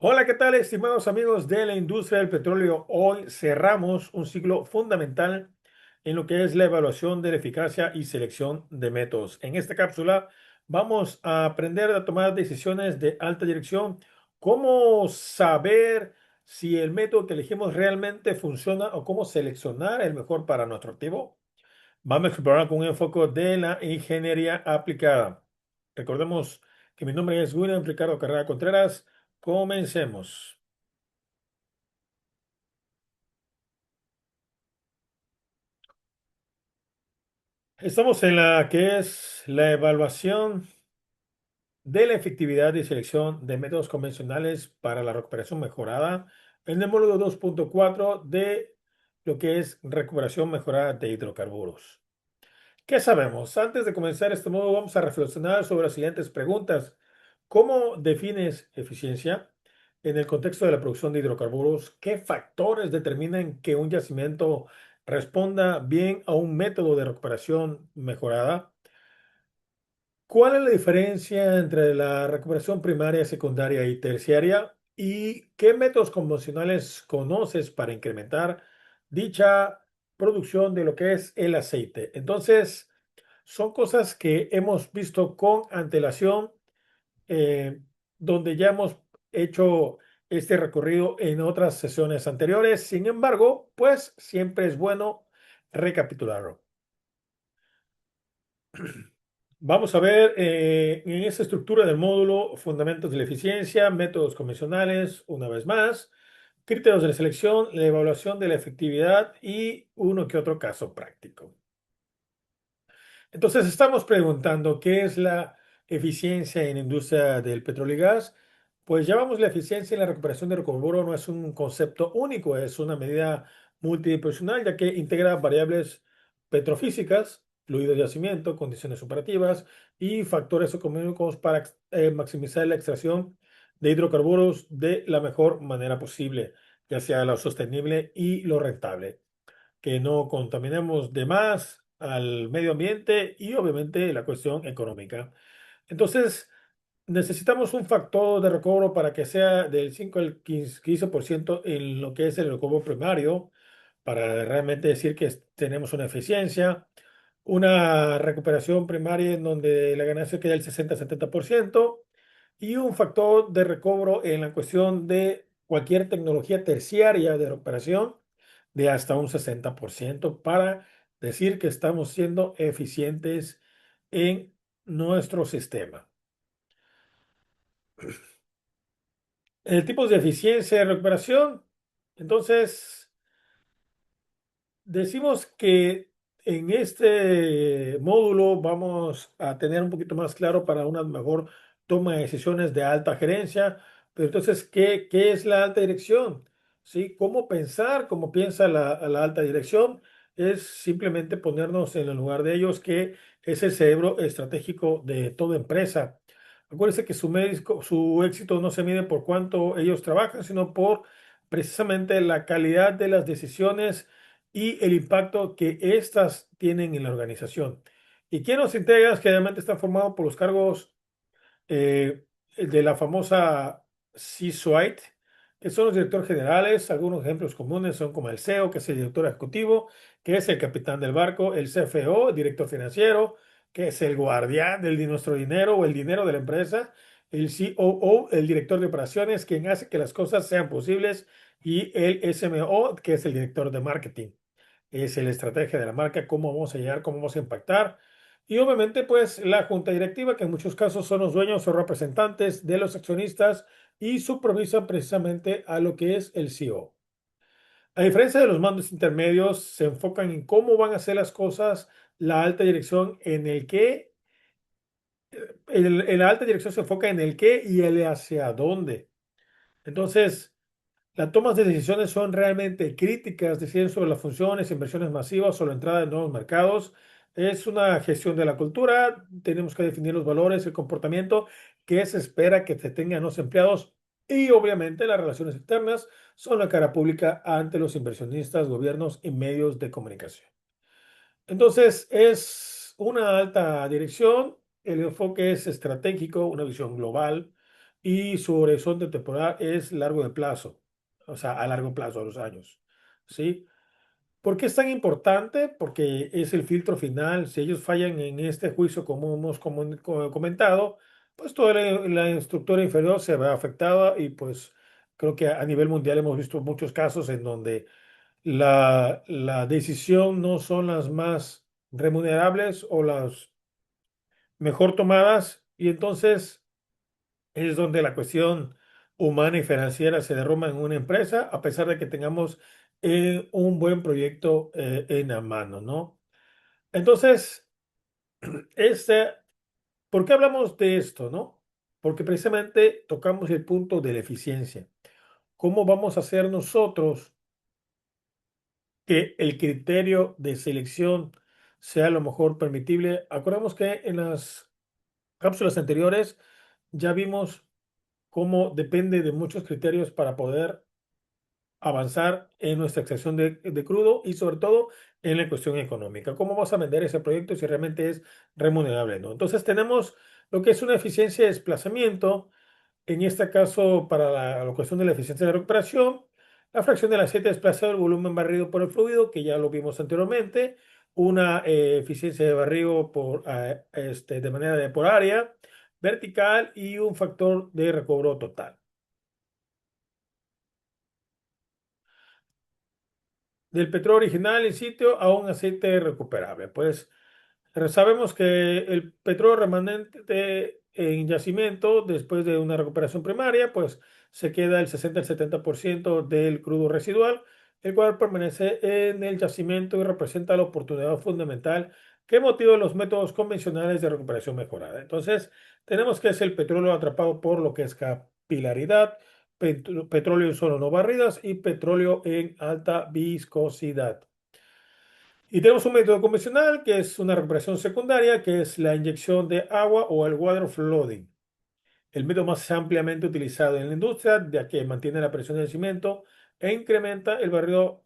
Hola, ¿qué tal, estimados amigos de la industria del petróleo? Hoy cerramos un ciclo fundamental en lo que es la evaluación de la eficacia y selección de métodos. En esta cápsula vamos a aprender a tomar decisiones de alta dirección, cómo saber si el método que elegimos realmente funciona o cómo seleccionar el mejor para nuestro activo. Vamos a explorar con un enfoque de la ingeniería aplicada. Recordemos que mi nombre es William Ricardo Carrera Contreras. Comencemos. Estamos en la que es la evaluación de la efectividad y selección de métodos convencionales para la recuperación mejorada en el módulo 2.4 de lo que es recuperación mejorada de hidrocarburos. ¿Qué sabemos? Antes de comenzar este módulo vamos a reflexionar sobre las siguientes preguntas. ¿Cómo defines eficiencia en el contexto de la producción de hidrocarburos? ¿Qué factores determinan que un yacimiento responda bien a un método de recuperación mejorada? ¿Cuál es la diferencia entre la recuperación primaria, secundaria y terciaria? ¿Y qué métodos convencionales conoces para incrementar dicha producción de lo que es el aceite? Entonces, son cosas que hemos visto con antelación, eh, donde ya hemos hecho este recorrido en otras sesiones anteriores. Sin embargo, pues siempre es bueno recapitularlo. Vamos a ver en esa estructura del módulo fundamentos de la eficiencia, métodos convencionales, una vez más, criterios de la selección, la evaluación de la efectividad y uno que otro caso práctico. Entonces, estamos preguntando qué es la eficiencia en la industria del petróleo y gas. Pues llamamos la eficiencia en la recuperación de hidrocarburos, no es un concepto único, es una medida multidimensional ya que integra variables petrofísicas, fluidos de yacimiento, condiciones operativas y factores económicos para maximizar la extracción de hidrocarburos de la mejor manera posible, ya sea lo sostenible y lo rentable, que no contaminemos de más al medio ambiente y obviamente la cuestión económica. Entonces, necesitamos un factor de recobro para que sea del 5 al 15% en lo que es el recobro primario, para realmente decir que tenemos una eficiencia, una recuperación primaria en donde la ganancia queda del 60-70% y un factor de recobro en la cuestión de cualquier tecnología terciaria de recuperación de hasta un 60% para decir que estamos siendo eficientes en nuestro sistema. El tipo de eficiencia de recuperación, entonces, decimos que en este módulo vamos a tener un poquito más claro para una mejor toma de decisiones de alta gerencia, pero entonces, ¿qué es la alta dirección? ¿Sí? ¿Cómo pensar? ¿Cómo piensa la alta dirección? Es simplemente ponernos en el lugar de ellos, que es el cerebro estratégico de toda empresa. Acuérdense que su éxito no se mide por cuánto ellos trabajan, sino por precisamente la calidad de las decisiones y el impacto que éstas tienen en la organización. ¿Y quién los integra? Que obviamente están formados por los cargos de la famosa C-Suite, que son los directores generales. Algunos ejemplos comunes son como el CEO, que es el director ejecutivo, que es el capitán del barco, el CFO, el director financiero, que es el guardián de nuestro dinero o el dinero de la empresa, el COO, el director de operaciones, quien hace que las cosas sean posibles, y el SMO, que es el director de marketing. Es la estrategia de la marca, cómo vamos a llegar, cómo vamos a impactar. Y obviamente, pues la junta directiva, que en muchos casos son los dueños o representantes de los accionistas y supervisan precisamente a lo que es el CEO. A diferencia de los mandos intermedios, se enfocan en cómo van a hacer las cosas la alta dirección, en la alta dirección se enfoca en el qué y el hacia dónde. Entonces, las tomas de decisiones son realmente críticas, deciden sobre las funciones, inversiones masivas o la entrada de nuevos mercados. Es una gestión de la cultura, tenemos que definir los valores, el comportamiento que se espera que se tengan los empleados y obviamente las relaciones externas son la cara pública ante los inversionistas, gobiernos y medios de comunicación. Entonces, es una alta dirección, el enfoque es estratégico, una visión global, y su horizonte temporal es largo de plazo, o sea, a largo plazo, a los años, ¿sí? ¿Por qué es tan importante? Porque es el filtro final. Si ellos fallan en este juicio, como hemos comentado, pues toda la estructura inferior se ve afectada y pues creo que a nivel mundial hemos visto muchos casos en donde la decisión no son las más remunerables o las mejor tomadas y entonces es donde la cuestión humana y financiera se derrumba en una empresa a pesar de que tengamos un buen proyecto en la mano, ¿no? Entonces, este, ¿por qué hablamos de esto, no? Porque precisamente tocamos el punto de la eficiencia. ¿Cómo vamos a hacer nosotros que el criterio de selección sea lo mejor permitible? Acordamos que en las cápsulas anteriores ya vimos cómo depende de muchos criterios para poder avanzar en nuestra extracción de crudo y sobre todo en la cuestión económica. ¿Cómo vas a vender ese proyecto si realmente es remunerable, no? Entonces tenemos lo que es una eficiencia de desplazamiento, en este caso para la cuestión de la eficiencia de recuperación, la fracción del aceite desplazado, el volumen barrido por el fluido, que ya lo vimos anteriormente, una eficiencia de barrido de manera de por área, vertical y un factor de recobro total. Del petróleo original en sitio a un aceite recuperable. Pues sabemos que el petróleo remanente en yacimiento, después de una recuperación primaria, pues se queda el 60 al 70% del crudo residual, el cual permanece en el yacimiento y representa la oportunidad fundamental que motiva los métodos convencionales de recuperación mejorada. Entonces, tenemos que es el petróleo atrapado por lo que es capilaridad, petróleo en solo no barridas y petróleo en alta viscosidad. Y tenemos un método convencional que es una recuperación secundaria, que es la inyección de agua o el water flooding. El método más ampliamente utilizado en la industria, ya que mantiene la presión del cimiento e incrementa el barrido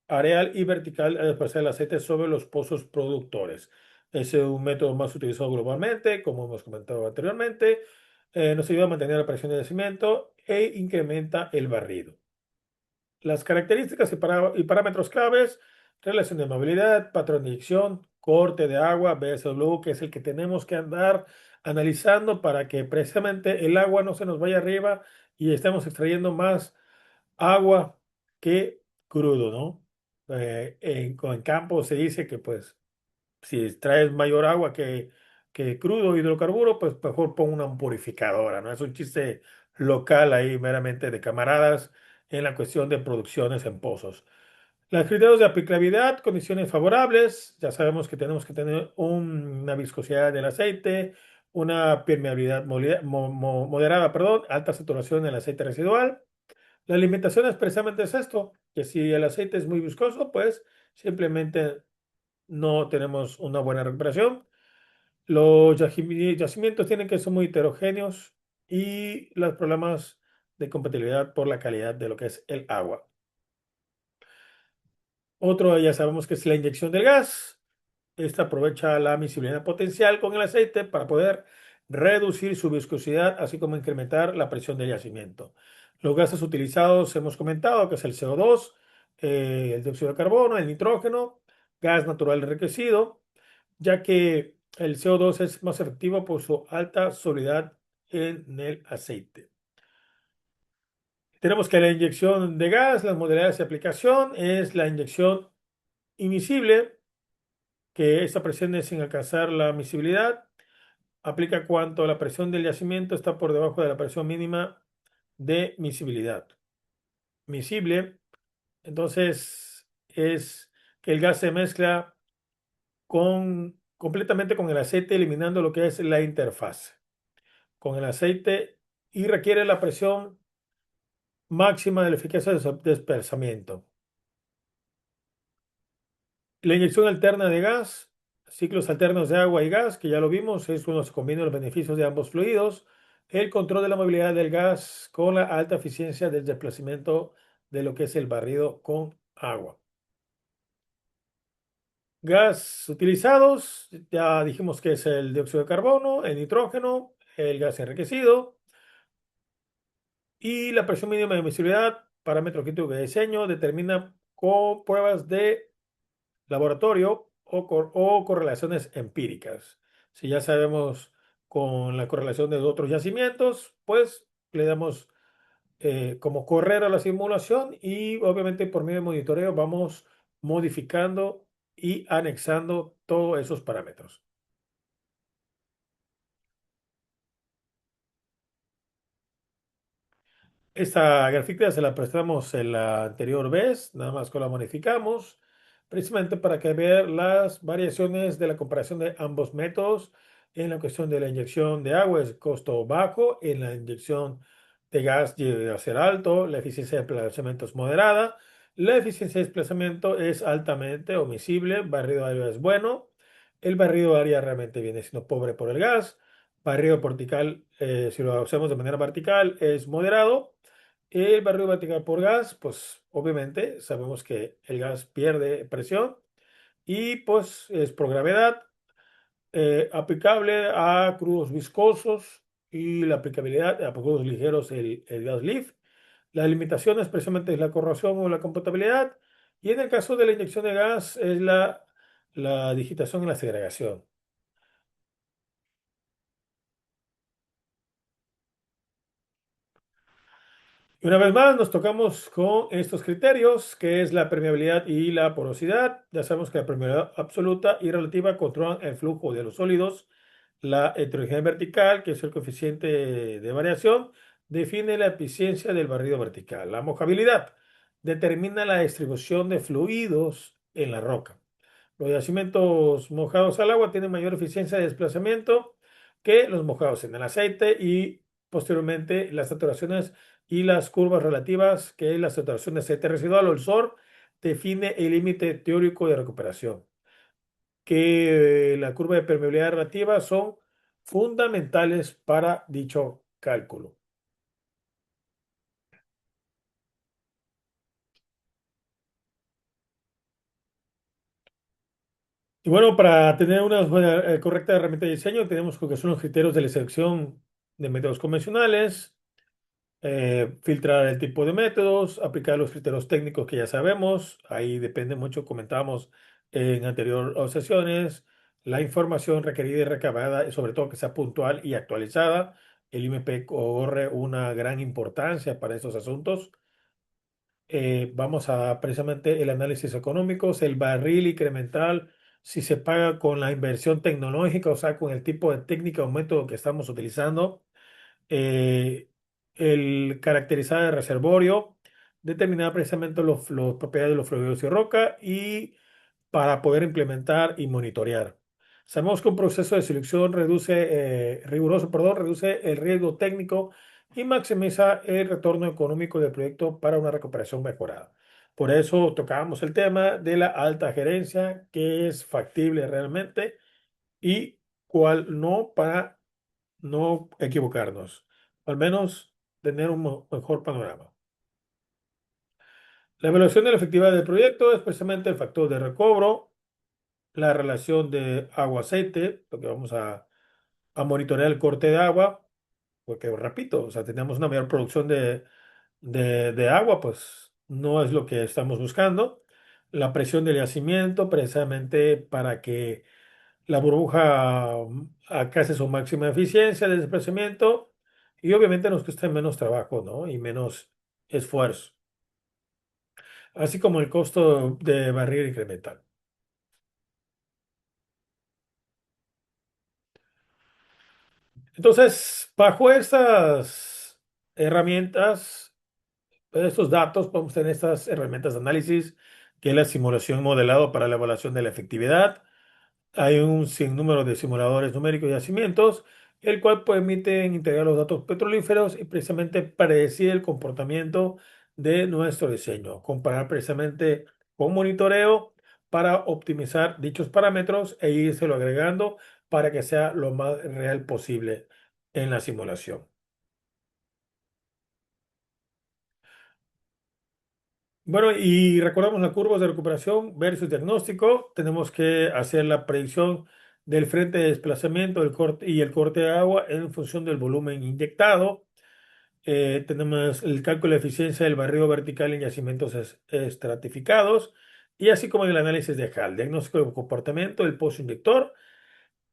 areal y vertical al desplazar el aceite sobre los pozos productores. Es un método más utilizado globalmente, como hemos comentado anteriormente. Nos ayuda a mantener la presión del cimiento e incrementa el barrido. Las características y parámetros claves, relación de movilidad, patrón de inyección, corte de agua, BSW, que es el que tenemos que andar analizando para que precisamente el agua no se nos vaya arriba y estemos extrayendo más agua que crudo, ¿no? En campo se dice que pues si extraes mayor agua que crudo hidrocarburo, pues mejor pon una purificadora, ¿no? Es un chiste local ahí, meramente de camaradas, en la cuestión de producciones en pozos. Los criterios de aplicabilidad, condiciones favorables, ya sabemos que tenemos que tener una viscosidad del aceite, una permeabilidad moderada, perdón, alta saturación en el aceite residual. La alimentación es precisamente es esto, que si el aceite es muy viscoso, pues simplemente no tenemos una buena recuperación. Los yacimientos tienen que ser muy heterogéneos y los problemas de compatibilidad por la calidad de lo que es el agua. Otro ya sabemos que es la inyección del gas. Esta aprovecha la miscibilidad potencial con el aceite para poder reducir su viscosidad, así como incrementar la presión del yacimiento. Los gases utilizados hemos comentado que es el CO2, el dióxido de carbono, el nitrógeno, gas natural enriquecido, ya que el CO2 es más efectivo por su alta solubilidad en el aceite. Tenemos que la inyección de gas, las modalidades de aplicación, es la inyección invisible, que esta presión es sin alcanzar la miscibilidad. Aplica cuando la presión del yacimiento está por debajo de la presión mínima de miscibilidad. Miscible, entonces, es que el gas se mezcla completamente con el aceite, eliminando lo que es la interfaz con el aceite y requiere la presión máxima de la eficacia de dispersamiento. La inyección alterna de gas, ciclos alternos de agua y gas, que ya lo vimos, es uno se combina los beneficios de ambos fluidos. El control de la movilidad del gas con la alta eficiencia del desplazamiento de lo que es el barrido con agua. Gas utilizados, ya dijimos que es el dióxido de carbono, el nitrógeno, el gas enriquecido. Y la presión mínima de emisibilidad, parámetro crítico de diseño, determina con pruebas de laboratorio o correlaciones empíricas. Si ya sabemos con la correlación de otros yacimientos, pues le damos como correr a la simulación y obviamente por medio de monitoreo vamos modificando y anexando todos esos parámetros. Esta gráfica se la prestamos en la anterior vez, nada más que la modificamos, precisamente para que vean las variaciones de la comparación de ambos métodos. En la cuestión de la inyección de agua es costo bajo, en la inyección de gas llega a ser alto, la eficiencia de desplazamiento es moderada, la eficiencia de desplazamiento es altamente omisible, barrido aéreo es bueno, el barrido área realmente viene siendo pobre por el gas, barrido vertical, si lo hacemos de manera vertical, es moderado. El barrido vertical por gas, pues obviamente sabemos que el gas pierde presión y pues es por gravedad, aplicable a crudos viscosos y la aplicabilidad a crudos ligeros, el gas LIF. La limitación es precisamente la corrosión o la compatibilidad y en el caso de la inyección de gas es la digitación y la segregación. Y una vez más nos tocamos con estos criterios, que es la permeabilidad y la porosidad. Ya sabemos que la permeabilidad absoluta y relativa controlan el flujo de los sólidos. La heterogeneidad vertical, que es el coeficiente de variación, define la eficiencia del barrido vertical. La mojabilidad determina la distribución de fluidos en la roca. Los yacimientos mojados al agua tienen mayor eficiencia de desplazamiento que los mojados en el aceite y posteriormente las saturaciones y las curvas relativas, que es la saturación de aceite residual o el SOR, define el límite teórico de recuperación, que la curva de permeabilidad relativa son fundamentales para dicho cálculo. Y bueno, para tener una correcta herramienta de diseño, tenemos lo que son los criterios de la selección de métodos convencionales, filtrar el tipo de métodos, aplicar los criterios técnicos que ya sabemos, ahí depende mucho, comentábamos en anteriores sesiones, la información requerida y recabada, y sobre todo que sea puntual y actualizada. El IMP corre una gran importancia para estos asuntos. Vamos a precisamente el análisis económico, el barril incremental, si se paga con la inversión tecnológica, o sea, con el tipo de técnica o método que estamos utilizando, eh, el caracterizar el reservorio, determinar precisamente los propiedades de los fluidos y roca y para poder implementar y monitorear. Sabemos que un proceso de selección riguroso, perdón, reduce el riesgo técnico y maximiza el retorno económico del proyecto para una recuperación mejorada. Por eso tocábamos el tema de la alta gerencia, que es factible realmente y cuál no para no equivocarnos, al menos tener un mejor panorama. La evaluación de la efectividad del proyecto es precisamente el factor de recobro, la relación de agua-aceite, porque vamos a monitorear el corte de agua, porque repito, o sea, tenemos una mayor producción de agua, pues no es lo que estamos buscando. La presión del yacimiento, precisamente para que la burbuja alcance su máxima eficiencia de desplazamiento y obviamente nos cuesta menos trabajo, ¿no? Y menos esfuerzo, así como el costo de barril incremental. Entonces, bajo estas herramientas, estos datos, podemos tener estas herramientas de análisis, que es la simulación modelado para la evaluación de la efectividad. Hay un sinnúmero de simuladores numéricos y yacimientos, el cual permite integrar los datos petrolíferos y precisamente predecir el comportamiento de nuestro diseño, comparar precisamente con monitoreo para optimizar dichos parámetros e írselo agregando para que sea lo más real posible en la simulación. Bueno, y recordamos las curvas de recuperación versus diagnóstico. Tenemos que hacer la predicción del frente de desplazamiento del corte y el corte de agua en función del volumen inyectado. Tenemos el cálculo de eficiencia del barrido vertical en yacimientos estratificados y así como el análisis de HAL, diagnóstico de comportamiento del pozo inyector,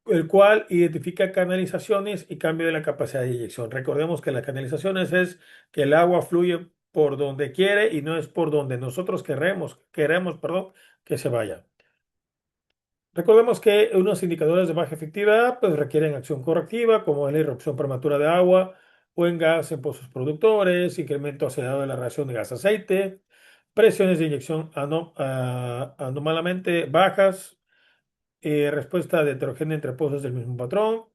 el cual identifica canalizaciones y cambio de la capacidad de inyección. Recordemos que las canalizaciones es que el agua fluye por donde quiere y no es por donde nosotros queremos, que se vaya. Recordemos que unos indicadores de baja efectividad pues, requieren acción correctiva, como es la irrupción prematura de agua o en gas en pozos productores, incremento acelerado de la reacción de gas-aceite, presiones de inyección anómalamente bajas, respuesta de heterogénea entre pozos del mismo patrón,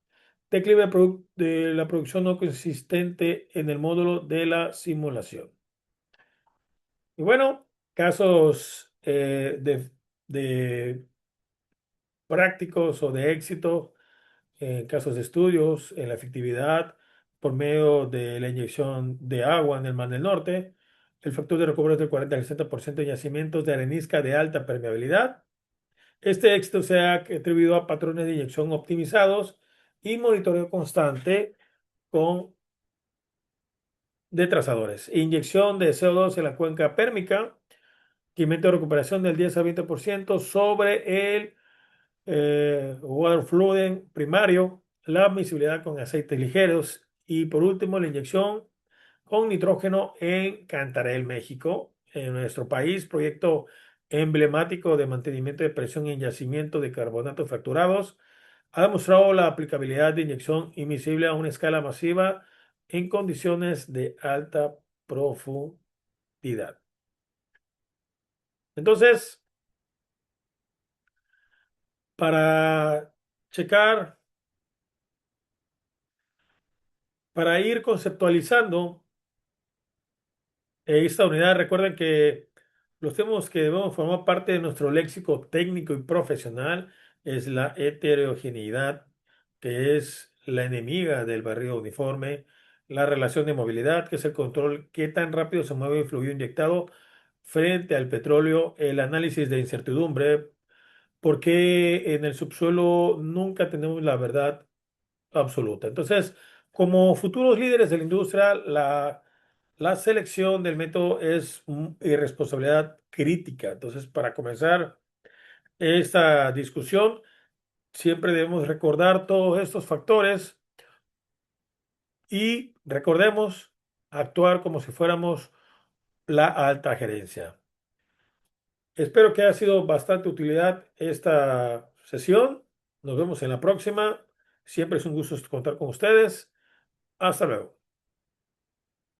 declive de la producción no consistente en el módulo de la simulación. Y bueno, casos de prácticos o de éxito en casos de estudios en la efectividad por medio de la inyección de agua en el Mar del Norte. El factor de recobro es del 40 al 60% de yacimientos de arenisca de alta permeabilidad. Este éxito se ha atribuido a patrones de inyección optimizados y monitoreo constante con de trazadores. Inyección de CO2 en la cuenca pérmica, incremento de recuperación del 10 al 20% sobre el water flooding primario, la miscibilidad con aceites ligeros y por último la inyección con nitrógeno en Cantarell, México, en nuestro país, proyecto emblemático de mantenimiento de presión en yacimiento de carbonatos fracturados, ha demostrado la aplicabilidad de inyección invisible a una escala masiva en condiciones de alta profundidad. Entonces, para checar, para ir conceptualizando esta unidad, recuerden que los temas que debemos formar parte de nuestro léxico técnico y profesional es la heterogeneidad, que es la enemiga del barrido uniforme, la relación de movilidad, que es el control, qué tan rápido se mueve el fluido inyectado frente al petróleo, el análisis de incertidumbre, por qué en el subsuelo nunca tenemos la verdad absoluta. Entonces, como futuros líderes de la industria, la selección del método es irresponsabilidad crítica. Entonces, para comenzar esta discusión, siempre debemos recordar todos estos factores y recordemos actuar como si fuéramos la alta gerencia. Espero que haya sido bastante utilidad esta sesión. Nos vemos en la próxima. Siempre es un gusto contar con ustedes. Hasta luego.